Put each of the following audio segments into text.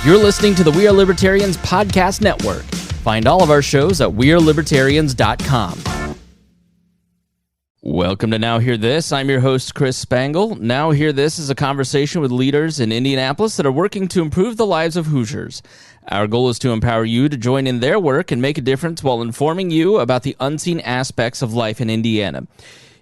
You're listening to the We Are Libertarians Podcast Network. Find all of our shows at wearelibertarians.com. Welcome to Now Hear This. I'm your host, Chris Spangle. Now Hear This is a conversation with leaders in Indianapolis that are working to improve the lives of Hoosiers. Our goal is to empower you to join in their work and make a difference while informing you about the unseen aspects of life in Indiana.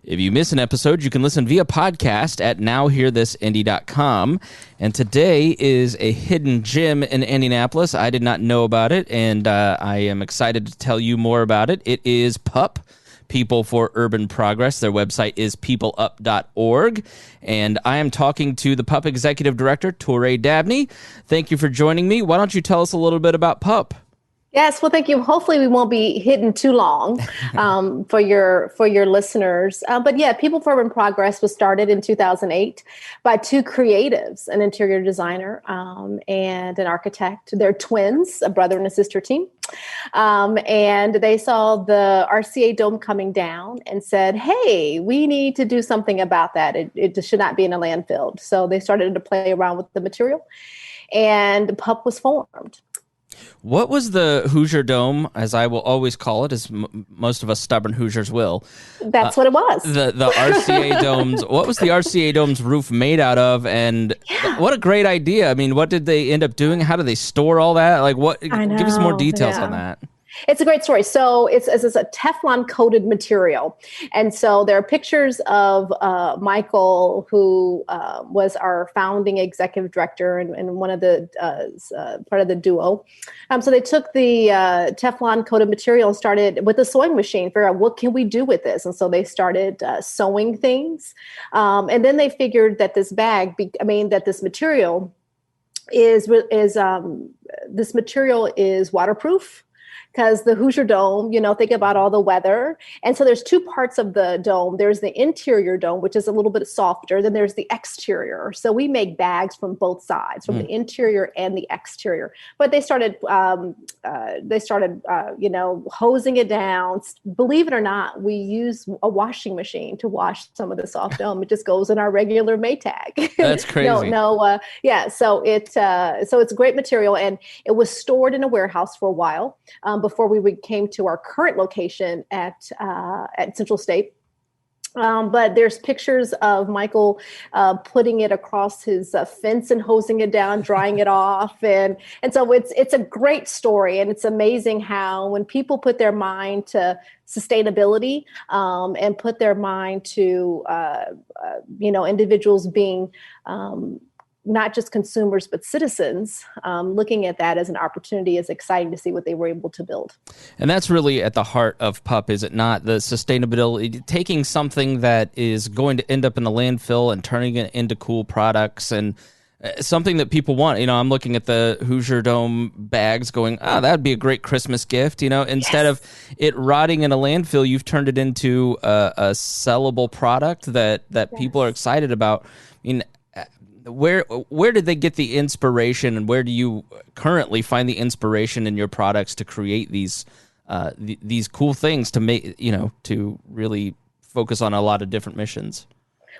If you miss an episode, you can listen via podcast at nowhearthisindy.com. And today is a hidden gem in Indianapolis. I did not know about it, and I am excited to tell you more about it. It is PUP, People for Urban Progress. Their website is peopleup.org. And I am talking to the PUP Executive Director, Turae Dabney. Thank you for joining me. Why don't you tell us a little bit about PUP? Yes, well, thank you. Hopefully we won't be hidden too long for your listeners. But yeah, People for Urban Progress was started in 2008 by two creatives, an interior designer and an architect. They're twins, a brother and a sister team. And they saw the RCA Dome coming down and said, hey, we need to do something about that. It should not be in a landfill. So they started to play around with the material, and PUP was formed. What was the Hoosier Dome, as I will always call it, as most of us stubborn Hoosiers will? That's what it was. The RCA Domes. What was the RCA Dome's roof made out of? And what a great idea. I mean, what did they end up doing? How do they store all that? Like, what? Give us more details on that. It's a great story. So it's a Teflon coated material. And so there are pictures of Michael, who was our founding executive director and one of the part of the duo. So they took the Teflon coated material and started with a sewing machine, figure out what can we do with this. And so they started sewing things. And then they figured that this this material is waterproof. Because the Hoosier Dome, think about all the weather. And so there's two parts of the dome. There's the interior dome, which is a little bit softer. Then there's the exterior. So we make bags from both sides, from the interior and the exterior. But they started hosing it down. Believe it or not, we use a washing machine to wash some of the soft dome. It just goes in our regular Maytag. That's crazy. So it's a great material, and it was stored in a warehouse for a while. Before we came to our current location at Central State. But there's pictures of Michael putting it across his fence and hosing it down, drying it off. And so it's a great story. And it's amazing how when people put their mind to sustainability and put their mind to, individuals being not just consumers, but citizens, looking at that as an opportunity is exciting to see what they were able to build. And that's really at the heart of PUP, is it not? The sustainability, taking something that is going to end up in a landfill and turning it into cool products and something that people want. I'm looking at the Hoosier Dome bags going, that'd be a great Christmas gift. Instead of it rotting in a landfill, you've turned it into a sellable product that people are excited about. Where did they get the inspiration, and where do you currently find the inspiration in your products to create these cool things to make, to really focus on a lot of different missions?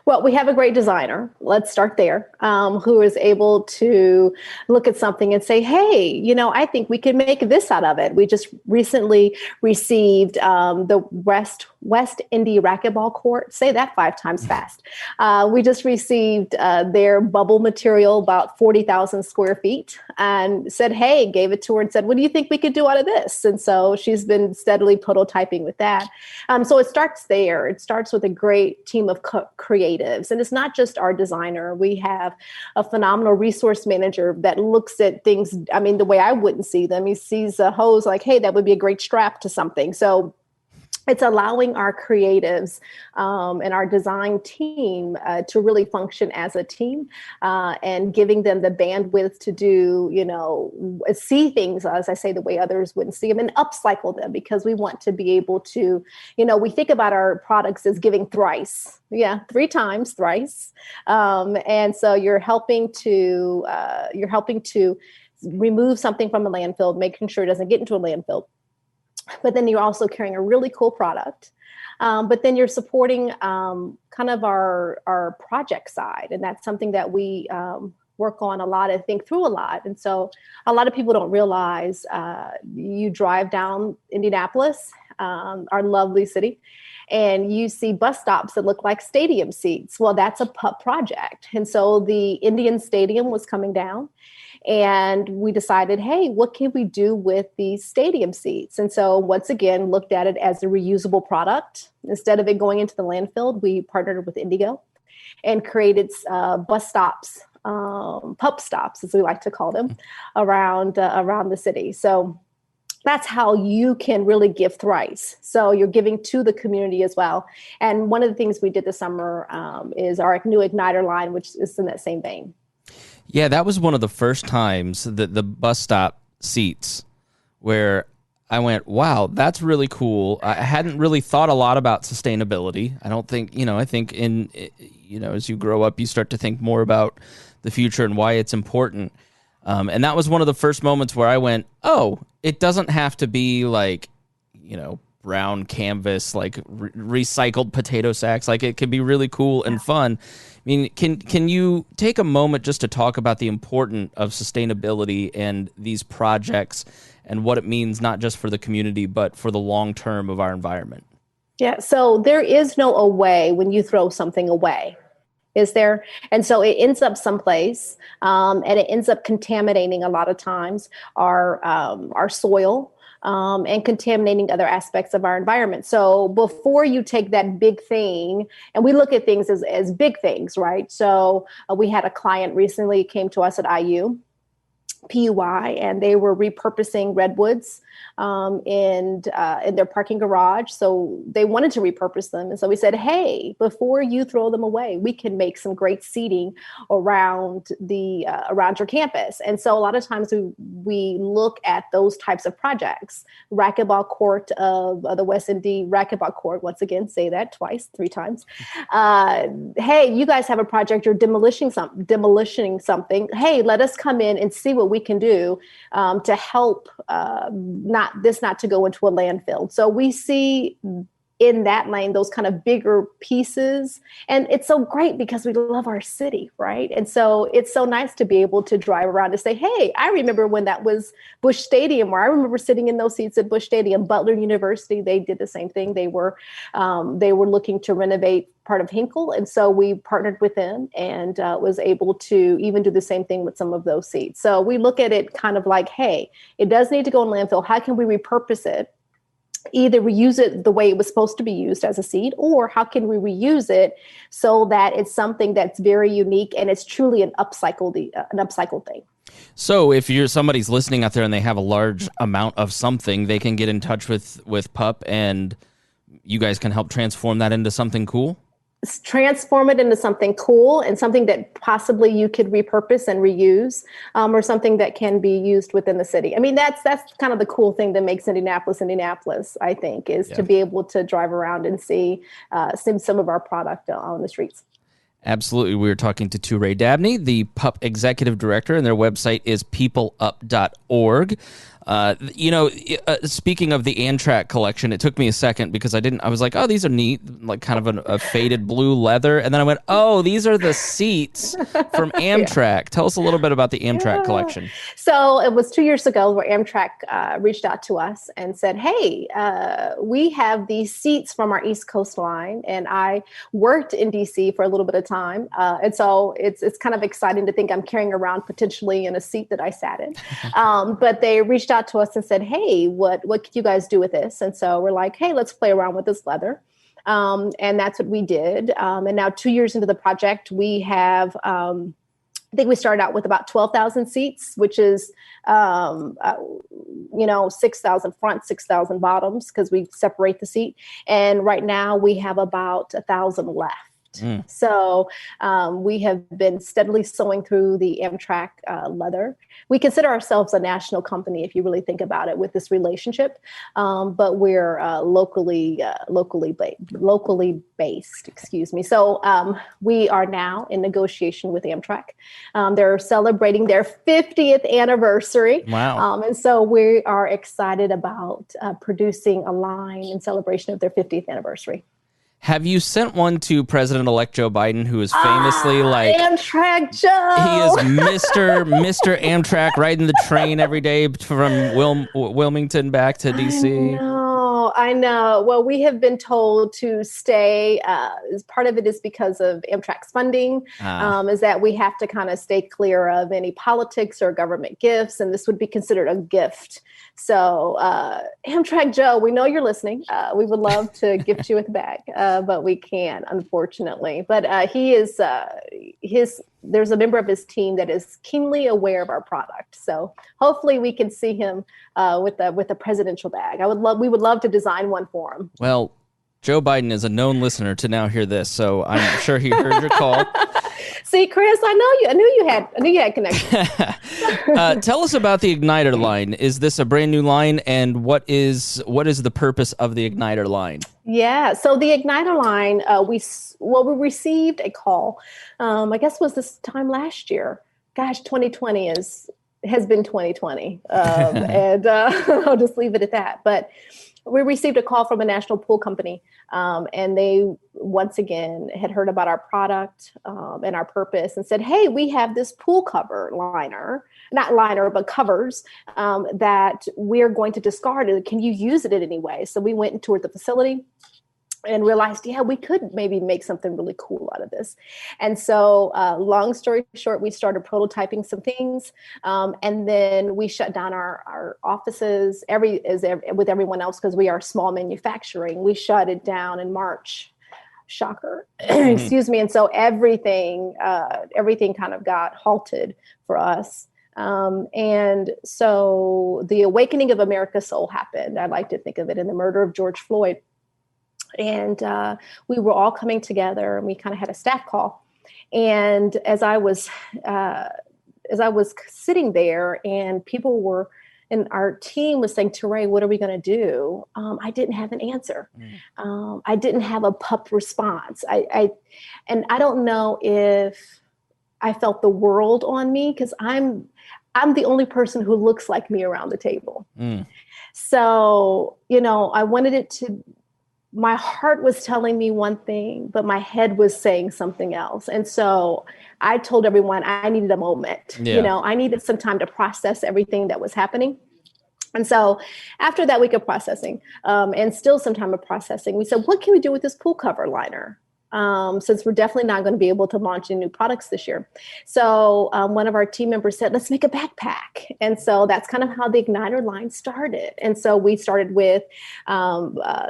Well, we have a great designer. Let's start there, who is able to look at something and say, hey, I think we can make this out of it. We just recently received the West Indy Racquetball Court. Say that 5 times fast. We just received their bubble material, about 40,000 square feet, and said, hey, gave it to her and said, what do you think we could do out of this? And so she's been steadily prototyping with that. So it starts there. It starts with a great team of creatives. And it's not just our designer. We have a phenomenal resource manager that looks at things, the way I wouldn't see them. He sees a hose like, hey, that would be a great strap to something. So it's allowing our creatives and our design team to really function as a team and giving them the bandwidth to do, see things, as I say, the way others wouldn't see them, and upcycle them, because we want to be able to, we think about our products as giving thrice. Yeah, 3 times, thrice. And so you're helping to remove something from a landfill, making sure it doesn't get into a landfill. But then you're also carrying a really cool product. But then you're supporting kind of our project side. And that's something that we're work on a lot and think through a lot. And so a lot of people don't realize you drive down Indianapolis, our lovely city, and you see bus stops that look like stadium seats. Well, that's a PUP project. And so the Indian Stadium was coming down. And we decided, hey, what can we do with these stadium seats? And so once again, looked at it as a reusable product. Instead of it going into the landfill, we partnered with Indigo and created bus stops, PUP stops, as we like to call them, around the city. So that's how you can really give thrice. So you're giving to the community as well. And one of the things we did this summer is our new Igniter line, which is in that same vein. Yeah, that was one of the first times that the bus stop seats where I went, wow, that's really cool. I hadn't really thought a lot about sustainability. I don't think, I think as you grow up, you start to think more about the future and why it's important. And that was one of the first moments where I went, oh, it doesn't have to be like, brown canvas, like recycled potato sacks. Like it can be really cool and fun. I mean, can you take a moment just to talk about the importance of sustainability and these projects and what it means not just for the community, but for the long term of our environment? Yeah, so there is no away when you throw something away, is there? And so it ends up someplace, and it ends up contaminating a lot of times our soil. And contaminating other aspects of our environment. So before you take that big thing, and we look at things as big things, right? So we had a client recently came to us at IU, PUI, and they were repurposing redwoods in their parking garage. So they wanted to repurpose them. And so we said, hey, before you throw them away, we can make some great seating around your campus. And so a lot of times we look at those types of projects. Racquetball court of the West Indy racquetball court. Once again, say that three times. Hey, you guys have a project. You're demolishing something. Hey, let us come in and see what we can do to help not to go into a landfill. So we see in that lane those kind of bigger pieces, and it's so great because we love our city, right? And so it's so nice to be able to drive around and say, hey, I remember when that was Busch Stadium, where I remember sitting in those seats at Busch Stadium. Butler University, they did the same thing. They were looking to renovate part of Hinkle, and so we partnered with them and was able to even do the same thing with some of those seats. So we look at it kind of like, hey, it does need to go in landfill. How can we repurpose it? Either reuse it the way it was supposed to be used as a seed, or how can we reuse it so that it's something that's very unique and it's truly an upcycled thing. So if somebody's listening out there and they have a large amount of something, they can get in touch with PUP and you guys can help transform that into something cool? Transform it into something cool and something that possibly you could repurpose and reuse, or something that can be used within the city. I mean, that's kind of the cool thing that makes Indianapolis, I think, is to be able to drive around and see some of our product on the streets. Absolutely. We were talking to Turae Dabney, the PUP executive director, and their website is peopleup.org. Speaking of the Amtrak collection, it took me a second because I was like, oh, these are neat, like kind of a faded blue leather. And then I went, oh, these are the seats from Amtrak. Yeah. Tell us a little bit about the Amtrak collection. So it was 2 years ago where Amtrak reached out to us and said, hey, we have these seats from our East Coast line. And I worked in DC for a little bit of time. And so it's kind of exciting to think I'm carrying around potentially in a seat that I sat in. But they reached out to us and said, hey, what could you guys do with this? And so we're like, hey, let's play around with this leather. And that's what we did. And now 2 years into the project, we have, I think we started out with about 12,000 seats, which is, 6,000 front, 6,000 bottoms, because we separate the seat. And right now we have about 1,000 left. So we have been steadily sewing through the Amtrak leather. We consider ourselves a national company, if you really think about it, with this relationship, but we're locally based. Excuse me. So we are now in negotiation with Amtrak. They're celebrating their 50th anniversary. Wow! And so we are excited about producing a line in celebration of their 50th anniversary. Have you sent one to President-elect Joe Biden, who is famously like Amtrak Joe? He is Mr. Amtrak, riding the train every day from Wilmington back to DC. I know. Well, we have been told to stay. Part of it is because of Amtrak's funding, is that we have to kind of stay clear of any politics or government gifts, and this would be considered a gift. So, Amtrak Joe, we know you're listening. We would love to gift you with a bag, but we can't, unfortunately. But he is there's a member of his team that is keenly aware of our product. So hopefully we can see him with a presidential bag. We would love to design one for him. Well, Joe Biden is a known listener to now hear this, so I'm sure he heard your call. See, Chris, I knew you had connections. Tell us about the Igniter line. Is this a brand new line, and what is the purpose of the Igniter line? Yeah, so the Igniter line, we received a call. I guess it was this time last year. Gosh, 2020 has been 2020, and I'll just leave it at that. But we received a call from a national pool company, and they once again had heard about our product and our purpose and said, hey, we have this pool cover liner, not liner, but covers that we're going to discard. Can you use it in any way? So we went and toured the facility and realized, yeah, we could maybe make something really cool out of this. And so long story short, we started prototyping some things. And then we shut down our offices with everyone else because we are small manufacturing. We shut it down in March. Shocker. Excuse me. And so everything kind of got halted for us. And so the awakening of America's soul happened. I like to think of it in the murder of George Floyd. And we were all coming together, and we kind of had a staff call. And as I was sitting there, and and our team was saying, Turae, what are we going to do? I didn't have an answer. I didn't have a PUP response. And I don't know if I felt the world on me, because I'm the only person who looks like me around the table. So, I wanted it to. My heart was telling me one thing, but my head was saying something else. And so I told everyone I needed a moment. Yeah. I needed some time to process everything that was happening. And so after that week of processing, and still some time of processing, we said, what can we do with this pool cover liner? Since we're definitely not going to be able to launch any new products this year. So one of our team members said, let's make a backpack. And so that's kind of how the Igniter line started. And so we started with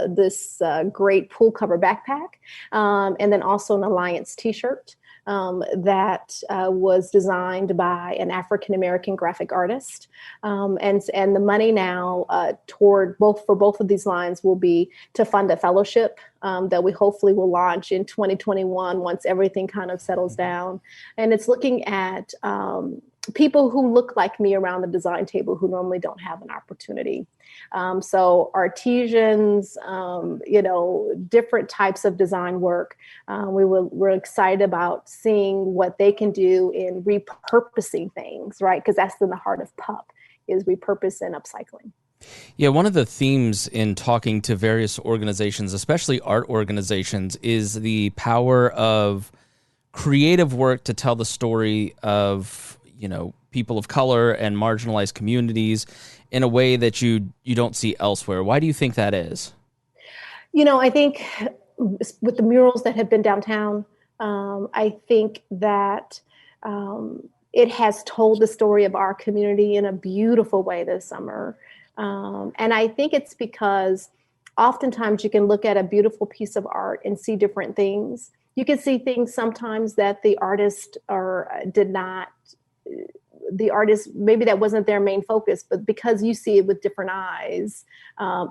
this great pool cover backpack, and then also an Alliance t-shirt that was designed by an African-American graphic artist. And the money now for both of these lines will be to fund a fellowship that we hopefully will launch in 2021 once everything kind of settles down. And it's looking at people who look like me around the design table who normally don't have an opportunity. So artisans, different types of design work. We're excited about seeing what they can do in repurposing things, right? Because that's in the heart of PUP, is repurpose and upcycling. Yeah, one of the themes in talking to various organizations, especially art organizations, is the power of creative work to tell the story of, people of color and marginalized communities in a way that you don't see elsewhere. Why do you think that is? I think with the murals that have been downtown, I think that it has told the story of our community in a beautiful way this summer. And I think it's because oftentimes you can look at a beautiful piece of art and see different things. You can see things sometimes that the artist maybe that wasn't their main focus, but because you see it with different eyes,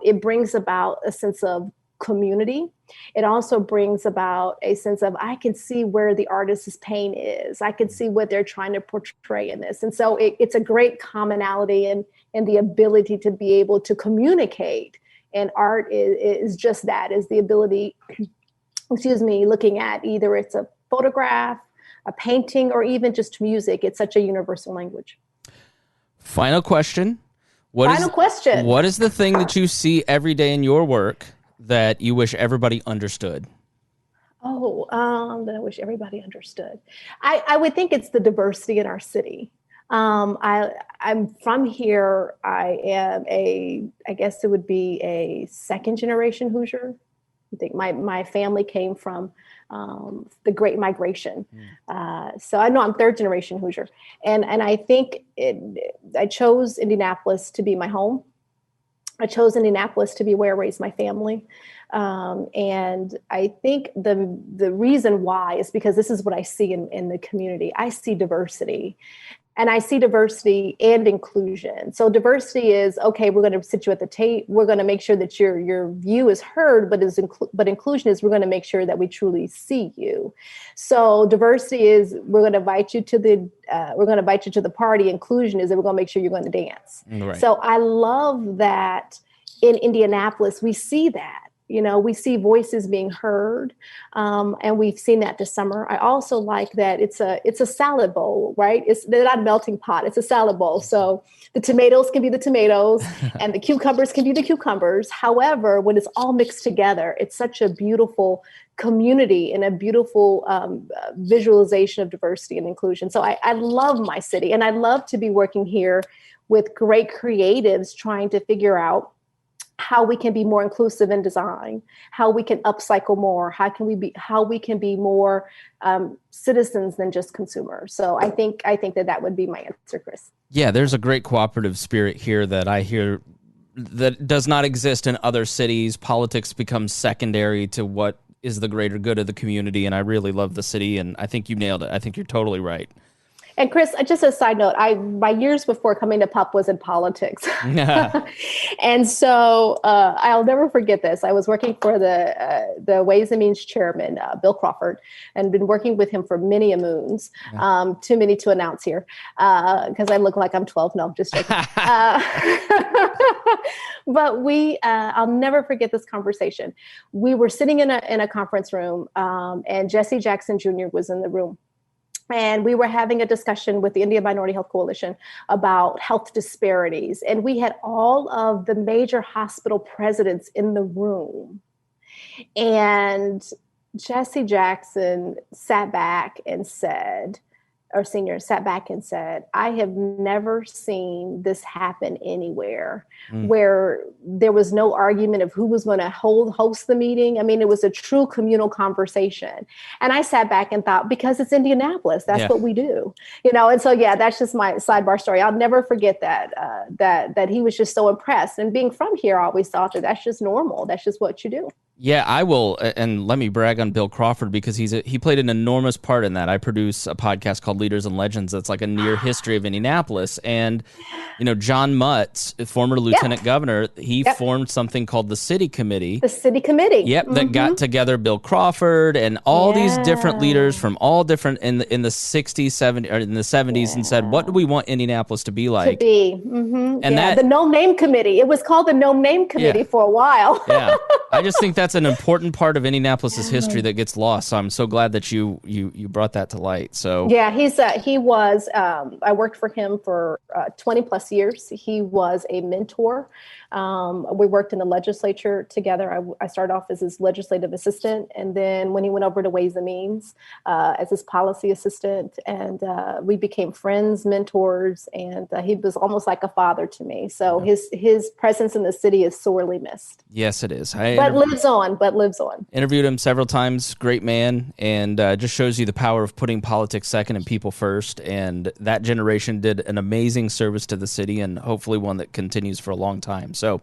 it brings about a sense of community. It also brings about a sense of, I can see where the artist's pain is. I can see what they're trying to portray in this. And so it's a great commonality and the ability to be able to communicate. And art is just that, is the ability, looking at either it's a photograph, a painting, or even just music. It's such a universal language. Final question. What is the thing that you see every day in your work that you wish everybody understood? That I wish everybody understood. I would think it's the diversity in our city. I'm from here. I am I guess it would be a second generation Hoosier. I think my family came from the Great Migration. So I know I'm third generation Hoosier. And I think I chose Indianapolis to be my home. I chose Indianapolis to be where I raised my family. And I think the reason why is because this is what I see in the community. I see diversity. And I see diversity and inclusion. So diversity is, okay, we're going to sit you at the table. We're going to make sure that your view is heard, but inclusion is we're going to make sure that we truly see you. So diversity is we're going to invite you to the party. Inclusion is that we're going to make sure you're going to dance. Right. So I love that in Indianapolis, we see that. We see voices being heard, and we've seen that this summer. I also like that it's a salad bowl, right? They're not a melting pot. It's a salad bowl. So the tomatoes can be the tomatoes, and the cucumbers can be the cucumbers. However, when it's all mixed together, it's such a beautiful community and a beautiful visualization of diversity and inclusion. So I love my city, and I love to be working here with great creatives trying to figure out how we can be more inclusive in design, how we can upcycle more, how we can be more citizens than just consumers. So I think that would be my answer, Chris. Yeah, there's a great cooperative spirit here that I hear that does not exist in other cities. Politics becomes secondary to what is the greater good of the community, and I really love the city, and I think you nailed it. I think you're totally right. And Chris, just a side note, my years before coming to PUP was in politics. And so I'll never forget this. I was working for the Ways and Means chairman, Bill Crawford, and been working with him for many a moons. Too many to announce here because I look like I'm 12. No, I'm just joking. But I'll never forget this conversation. We were sitting in a conference room and Jesse Jackson Jr. was in the room. And we were having a discussion with the Indian Minority Health Coalition about health disparities. And we had all of the major hospital presidents in the room. And Jesse Jackson sat back and said, I have never seen this happen anywhere where there was no argument of who was going to host the meeting. I mean, it was a true communal conversation. And I sat back and thought, because it's Indianapolis, that's what we do, And so, that's just my sidebar story. I'll never forget that he was just so impressed. And being from here, I always thought that that's just normal. That's just what you do. Yeah, I will, and let me brag on Bill Crawford because he played an enormous part in that. I produce a podcast called Leaders and Legends that's like a near history of Indianapolis, and John Mutz, former lieutenant governor, he formed something called the City Committee. The City Committee. Yep, that got together Bill Crawford and all these different leaders from all different in the 60s, 70s, or in the 70s, and said, what do we want Indianapolis to be like? And the No Name Committee. It was called the No Name Committee for a while. Yeah, I just think that's an important part of Indianapolis's history that gets lost. So I'm so glad that you brought that to light. So he was. I worked for him for 20 plus years. He was a mentor. We worked in the legislature together. I started off as his legislative assistant, and then when he went over to Ways and Means as his policy assistant, and we became friends, mentors, and he was almost like a father to me. So his presence in the city is sorely missed. Yes, it is. But lives on. Interviewed him several times. Great man, and just shows you the power of putting politics second and people first. And that generation did an amazing service to the city, and hopefully one that continues for a long time. So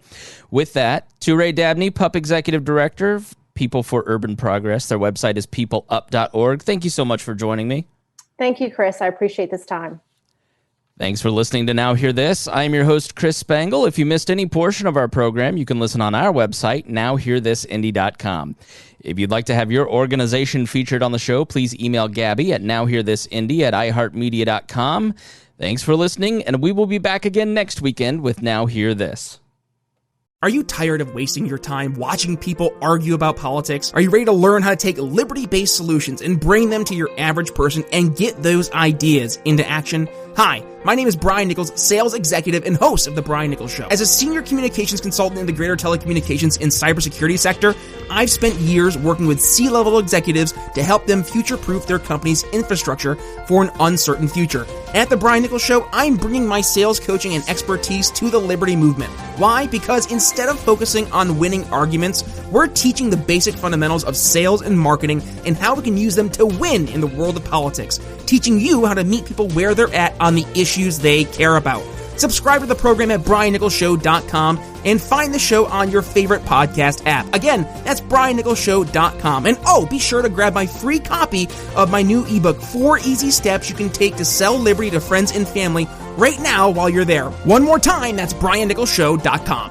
with that, Turae Dabney, PUP Executive Director, People for Urban Progress. Their website is peopleup.org. Thank you so much for joining me. Thank you, Chris. I appreciate this time. Thanks for listening to Now Hear This. I'm your host, Chris Spangle. If you missed any portion of our program, you can listen on our website, nowhearthisindy.com. If you'd like to have your organization featured on the show, please email Gabby at nowhearthisindy@iheartmedia.com. Thanks for listening, and we will be back again next weekend with Now Hear This. Are you tired of wasting your time watching people argue about politics? Are you ready to learn how to take liberty-based solutions and bring them to your average person and get those ideas into action? Hi, my name is Brian Nichols, sales executive and host of The Brian Nichols Show. As a senior communications consultant in the greater telecommunications and cybersecurity sector, I've spent years working with C-level executives to help them future-proof their company's infrastructure for an uncertain future. At The Brian Nichols Show, I'm bringing my sales coaching and expertise to the Liberty Movement. Why? Because instead of focusing on winning arguments, we're teaching the basic fundamentals of sales and marketing and how we can use them to win in the world of politics, teaching you how to meet people where they're at on the issues they care about. Subscribe to the program at briannicholsshow.com and find the show on your favorite podcast app. Again, that's briannicholsshow.com. And be sure to grab my free copy of my new ebook, 4 Easy Steps You Can Take to Sell Liberty to Friends and Family, right now while you're there. One more time, that's briannicholsshow.com.